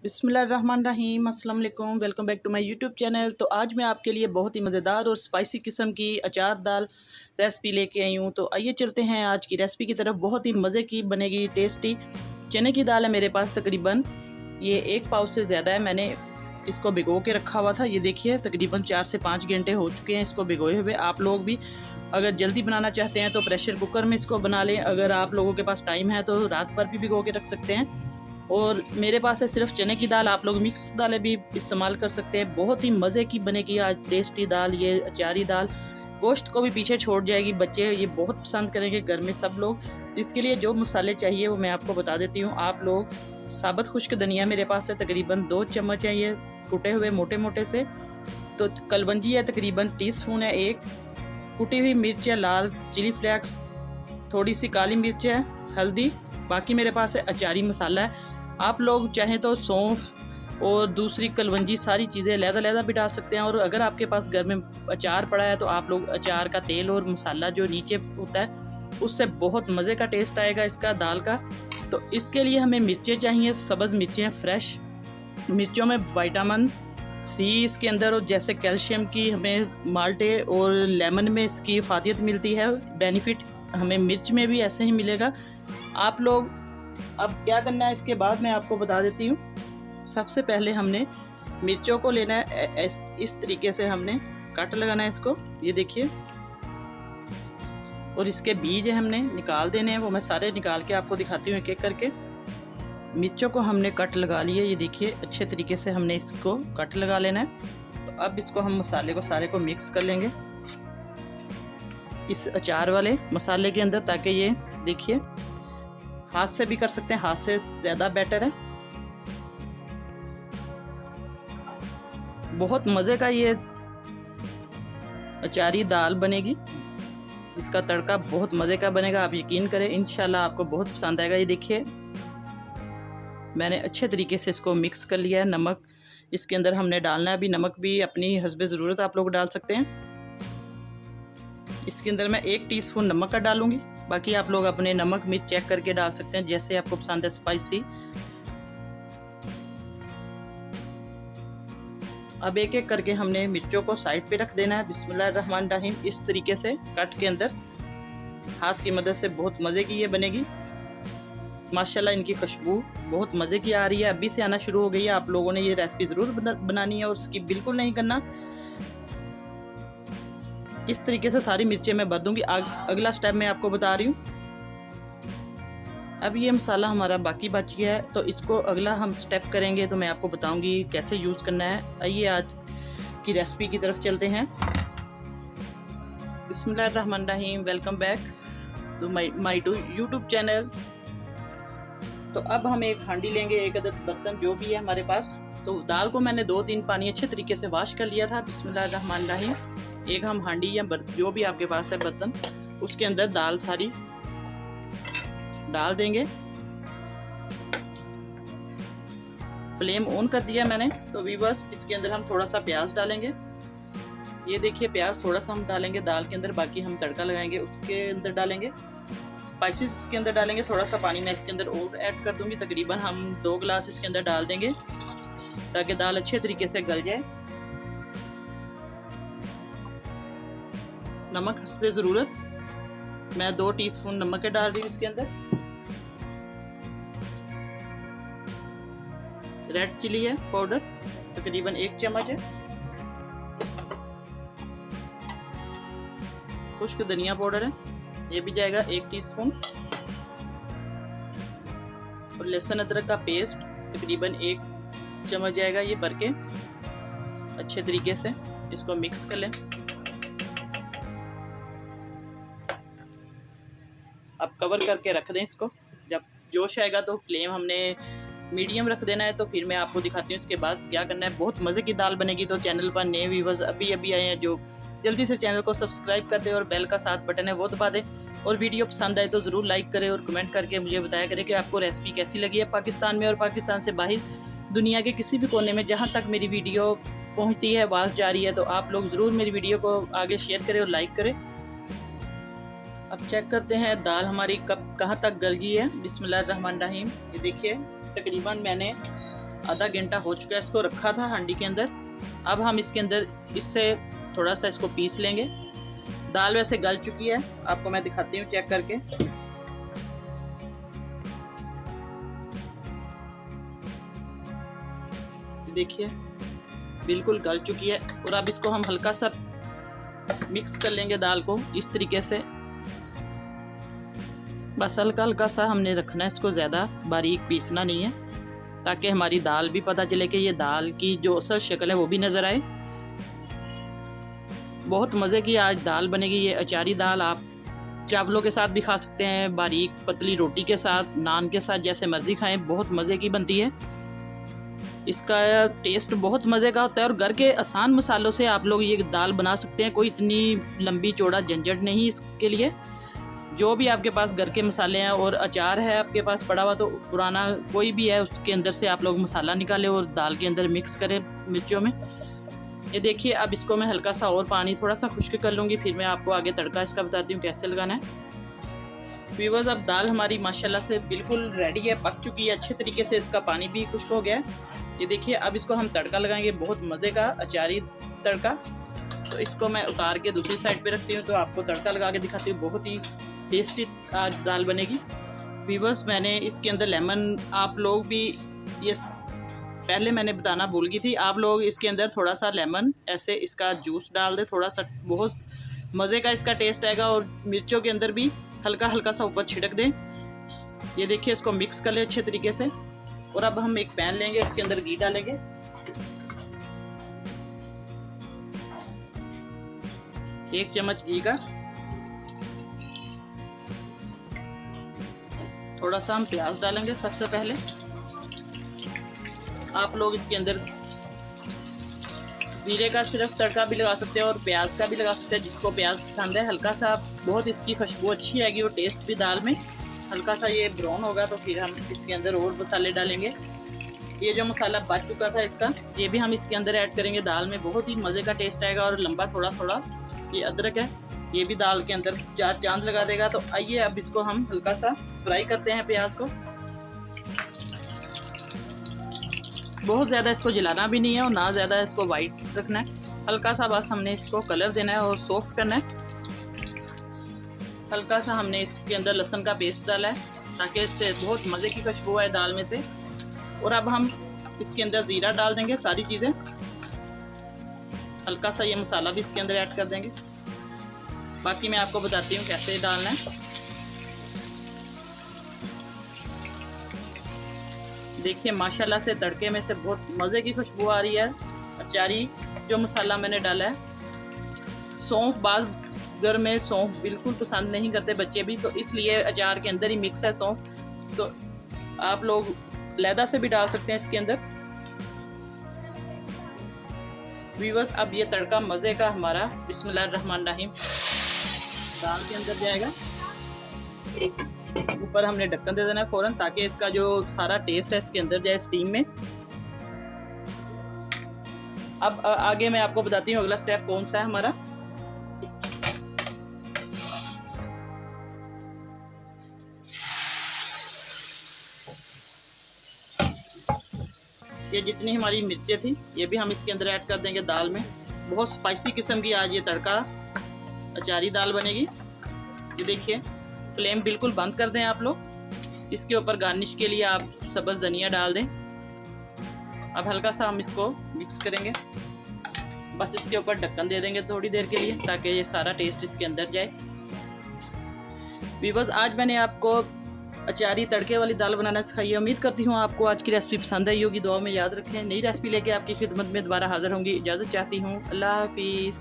बिस्मिल्लाहिर्रहमानिर्रहीम, अस्सलाम वालेकुम। Welcome back to my YouTube channel. तो आज मैं आपके लिए बहुत ही मज़ेदार और स्पाइसी किस्म की अचार दाल रेसिपी लेके आई हूँ। तो आइए चलते हैं आज की रेसिपी की तरफ। बहुत ही मज़े की बनेगी, टेस्टी चने की दाल है मेरे पास। तकरीबन ये 1 पाव से ज़्यादा है। मैंने इसको भिगो के रखा हुआ था। ये देखिए तकरीबन 4 से 5 घंटे हो चुके हैं इसको भिगोए हुए। आप लोग भी अगर जल्दी बनाना चाहते हैं तो प्रेशर कुकर में इसको बना लें। अगर आप लोगों के पास टाइम है तो रात भर भी भिगो के रख सकते हैं। और मेरे पास है सिर्फ चने की दाल, आप लोग मिक्स दालें भी इस्तेमाल कर सकते हैं। बहुत ही मज़े की बनेगी आज टेस्टी दाल, ये अचारी दाल। गोश्त को भी पीछे छोड़ जाएगी, बच्चे ये बहुत पसंद करेंगे घर में सब लोग। इसके लिए जो मसाले चाहिए वो मैं आपको बता देती हूँ। आप लोग साबुत खुश्क धनिया मेरे पास है तकरीबन 2 चम्मच है, ये कुटे हुए मोटे मोटे से। तो कलवंजी है तकरीबन टीस्पून है 1। कुटी हुई मिर्च है लाल, चिली फ्लेक्स, थोड़ी सी काली मिर्च है, हल्दी। बाकी मेरे पास है अचारी मसाला है। आप लोग चाहें तो सौंफ और दूसरी कलवंजी सारी चीज़ें लहदा भी डाल सकते हैं। और अगर आपके पास घर में अचार पड़ा है तो आप लोग अचार का तेल और मसाला जो नीचे होता है उससे बहुत मज़े का टेस्ट आएगा इसका दाल का। तो इसके लिए हमें मिर्चें चाहिए, सब्ज़ मिर्चें फ्रेश। मिर्चों में विटामिन सी इसके अंदर, और जैसे कैल्शियम की हमें माल्टे और लेमन में इसकी फ़ायदियत मिलती है, बेनिफिट हमें मिर्च में भी ऐसे ही मिलेगा। आप लोग अब क्या करना है इसके बाद मैं आपको बता देती हूँ। सबसे पहले हमने मिर्चों को लेना है, इस तरीके से हमने कट लगाना है इसको, ये देखिए। और इसके बीज हमने निकाल देने हैं, वो मैं सारे निकाल के आपको दिखाती हूँ एक एक करके। मिर्चों को हमने कट लगा लिए, ये देखिए अच्छे तरीके से हमने इसको कट लगा लेना है। तो अब इसको हम मसाले को सारे को मिक्स कर लेंगे इस अचार वाले मसाले के अंदर, ताकि ये देखिए हाथ से भी कर सकते हैं, हाथ से ज़्यादा बेटर है। बहुत मज़े का ये अचारी दाल बनेगी, इसका तड़का बहुत मज़े का बनेगा, आप यकीन करें। इंशाल्लाह आपको बहुत पसंद आएगा। ये देखिए मैंने अच्छे तरीके से इसको मिक्स कर लिया है। नमक इसके अंदर हमने डालना है, अभी नमक भी अपनी हस्बे ज़रूरत आप लोग डाल सकते हैं। इसके अंदर मैं 1 टीस्पून नमक का डालूंगी, बाकी आप लोग अपने नमक मिर्च चेक करके डाल सकते हैं जैसे आपको पसंद है स्पाइसी। अब एक एक करके हमने मिर्चों को साइड पे रख देना है। बिस्मिल्लाहिर्रहमानिर्रहीम, इस तरीके से कट के अंदर हाथ की मदद से बहुत मज़े की ये बनेगी। माशाल्लाह इनकी खुशबू बहुत मज़े की आ रही है, अभी से आना शुरू हो गई है। आप लोगों ने ये रेसिपी ज़रूर बनानी है और उसकी बिल्कुल नहीं करना। इस तरीके से सारी मिर्चें मैं भर दूंगी। अगला स्टेप मैं आपको बता रही हूँ। अब ये मसाला हमारा बाकी बच गया है, तो इसको अगला हम स्टेप करेंगे तो मैं आपको बताऊंगी कैसे यूज़ करना है। आइए आज की रेसिपी की तरफ चलते हैं। बिस्मिल्लाहिर्रहमानिर्रहीम, welcome back to my YouTube channel. तो अब हम एक हांडी लेंगे, एक अदद बर्तन जो भी है हमारे पास। तो दाल को मैंने 2-3 पानी अच्छे तरीके से वॉश कर लिया था। बिस्मिल्लाहिर्रहमानिर्रहीम, एक हम हांडी या जो भी आपके पास है बर्तन, उसके अंदर दाल सारी डाल देंगे। फ्लेम ऑन कर दिया मैंने। तो व्यूअर्स इसके अंदर हम थोड़ा सा प्याज डालेंगे, ये देखिए प्याज थोड़ा सा हम डालेंगे दाल के अंदर। बाकी हम तड़का लगाएंगे उसके अंदर डालेंगे, स्पाइसेस इसके अंदर डालेंगे। थोड़ा सा पानी मैं इसके अंदर और ऐड कर दूंगी, तकरीबन हम 2 गिलास इसके अंदर डाल देंगे ताकि दाल अच्छे तरीके से गल जाए। नमक हस्बे ज़रूरत, मैं 2 टीस्पून नमक डाल रही हूँ इसके अंदर। रेड चिली है पाउडर, तकरीबन 1 चम्मच है। खुश्क धनिया पाउडर है, ये भी जाएगा 1 टीस्पून। और लहसुन अदरक का पेस्ट तकरीबन 1 चम्मच जाएगा, ये भर के अच्छे तरीके से इसको मिक्स कर लें। अब कवर करके रख दें इसको। जब जोश आएगा तो फ्लेम हमने मीडियम रख देना है। तो फिर मैं आपको दिखाती हूँ इसके बाद क्या करना है। बहुत मज़े की दाल बनेगी। तो चैनल पर नए व्यूवर्स अभी आए हैं जो जल्दी से चैनल को सब्सक्राइब कर दें और बेल का साथ बटन है वो दबा दें। और वीडियो पसंद आए तो ज़रूर लाइक करें और कमेंट करके मुझे बताया करें कि आपको रेसिपी कैसी लगी है। पाकिस्तान में और पाकिस्तान से बाहर दुनिया के किसी भी कोने में जहाँ तक मेरी वीडियो पहुँचती है, आवाज़ जा रही है, तो आप लोग ज़रूर मेरी वीडियो को आगे शेयर करें और लाइक करें। अब चेक करते हैं दाल हमारी कब कहाँ तक गल गई है। बिस्मिल्लाहिर्रहमानिर्रहीम, ये देखिए तकरीबन मैंने आधा घंटा हो चुका है, इसको रखा था हांडी के अंदर। अब हम इसके अंदर इससे थोड़ा सा इसको पीस लेंगे। दाल वैसे गल चुकी है, आपको मैं दिखाती हूँ चेक करके। देखिए बिल्कुल गल चुकी है। और अब इसको हम हल्का सा मिक्स कर लेंगे दाल को इस तरीके से। बस हल्का हल्का सा हमने रखना है इसको, ज़्यादा बारीक पीसना नहीं है, ताकि हमारी दाल भी पता चले कि ये दाल की जो असल शक्ल है वो भी नज़र आए। बहुत मज़े की आज दाल बनेगी ये अचारी दाल। आप चावलों के साथ भी खा सकते हैं, बारीक पतली रोटी के साथ, नान के साथ, जैसे मर्ज़ी खाएं। बहुत मज़े की बनती है, इसका टेस्ट बहुत मज़े का होता है। और घर के आसान मसालों से आप लोग ये दाल बना सकते हैं, कोई इतनी लंबी चौड़ा झंझट नहीं इसके लिए। जो भी आपके पास घर के मसाले हैं और अचार है आपके पास पड़ा हुआ, तो पुराना कोई भी है उसके अंदर से आप लोग मसाला निकालें और दाल के अंदर मिक्स करें मिर्चों में। ये देखिए अब इसको मैं हल्का सा और पानी थोड़ा सा खुश्क कर लूँगी, फिर मैं आपको आगे तड़का इसका बताती हूँ कैसे लगाना है। व्यूअर्स अब दाल हमारी माशाल्लाह से बिल्कुल रेडी है, पक चुकी है अच्छे तरीके से, इसका पानी भी खुश्क हो गया है। ये देखिए अब इसको हम तड़का लगाएंगे, बहुत मज़े का अचारी तड़का। तो इसको मैं उतार के दूसरी साइड पे रखती हूँ, तो आपको तड़का लगा के दिखाती हूँ। बहुत ही टेस्टी आज दाल बनेगी। व्यूअर्स मैंने इसके अंदर लेमन, आप लोग भी ये पहले मैंने बताना भूल गई थी, आप लोग इसके अंदर थोड़ा सा लेमन ऐसे इसका जूस डाल दें थोड़ा सा, बहुत मज़े का इसका टेस्ट आएगा। और मिर्चों के अंदर भी हल्का हल्का सा ऊपर छिड़क दें। ये देखिए इसको मिक्स कर लें अच्छे तरीके से। और अब हम एक पैन लेंगे, इसके अंदर घी डालेंगे। एक चम्मच घी का, थोड़ा सा हम प्याज डालेंगे सबसे पहले। आप लोग इसके अंदर जीरे का सिर्फ तड़का भी लगा सकते हैं और प्याज का भी लगा सकते हैं, जिसको प्याज पसंद है। हल्का सा बहुत इसकी खुशबू अच्छी आएगी और टेस्ट भी दाल में हल्का सा ये ब्राउन होगा, तो फिर हम इसके अंदर और मसाले डालेंगे। ये जो मसाला बच चुका था इसका, ये भी हम इसके अंदर ऐड करेंगे दाल में। बहुत ही मज़े का टेस्ट आएगा और लंबा थोड़ा थोड़ा ये अदरक है, ये भी दाल के अंदर चार चांद लगा देगा। तो आइए अब इसको हम हल्का सा फ्राई करते हैं प्याज को। बहुत ज़्यादा इसको जलाना भी नहीं है और ना ज़्यादा इसको वाइट रखना है, हल्का सा बस हमने इसको कलर देना है और सॉफ्ट करना है। हल्का सा हमने इसके अंदर लहसुन का पेस्ट डाला है, ताकि इससे बहुत मज़े की खुशबू आए दाल में से। और अब हम इसके अंदर ज़ीरा डाल देंगे, सारी चीज़ें। हल्का सा ये मसाला भी इसके अंदर ऐड कर देंगे। बाकी मैं आपको बताती हूँ कैसे डालना है। देखिए माशाल्लाह से तड़के में से बहुत मज़े की खुशबू आ रही है। अचारी जो मसाला मैंने डाला है, सौंफ, बाज़ घर में सौंफ बिल्कुल पसंद नहीं करते बच्चे भी, तो इसलिए अचार के अंदर ही मिक्स है सौंफ। तो आप लोग लैदा से भी डाल सकते हैं इसके अंदर। व्यूअर्स अब ये तड़का मज़े का हमारा बिस्मिल्लाहिर्रहमानिर्रहीम दाल के अंदर जाएगा। ऊपर हमने ढक्कन दे देना है फ़ौरन, ताकि इसका जो सारा टेस्ट है इसके अंदर जाए स्टीम में। अब आगे मैं आपको बताती हूँ अगला स्टेप कौन सा है हमारा। ये जितनी हमारी मिर्चें थी ये भी हम इसके अंदर ऐड कर देंगे दाल में। बहुत स्पाइसी किस्म की आज ये तड़का अचारी दाल बनेगी। ये देखिए फ्लेम बिल्कुल बंद कर दें आप लोग। इसके ऊपर गार्निश के लिए आप सब्ज़ धनिया डाल दें। अब हल्का सा हम इसको मिक्स करेंगे, बस इसके ऊपर ढक्कन दे देंगे थोड़ी देर के लिए, ताकि ये सारा टेस्ट इसके अंदर जाए। व्यूअर्स आज मैंने आपको अचारी तड़के वाली दाल बनाना सिखाई है। उम्मीद करती हूँ आपको आज की रेसिपी पसंद आई होगी। दुआ में याद रखें, नई रेसिपी लेके आपकी खिदमत में दोबारा हाजिर होंगी। इजाज़त चाहती हूँ, अल्लाह हाफिज़।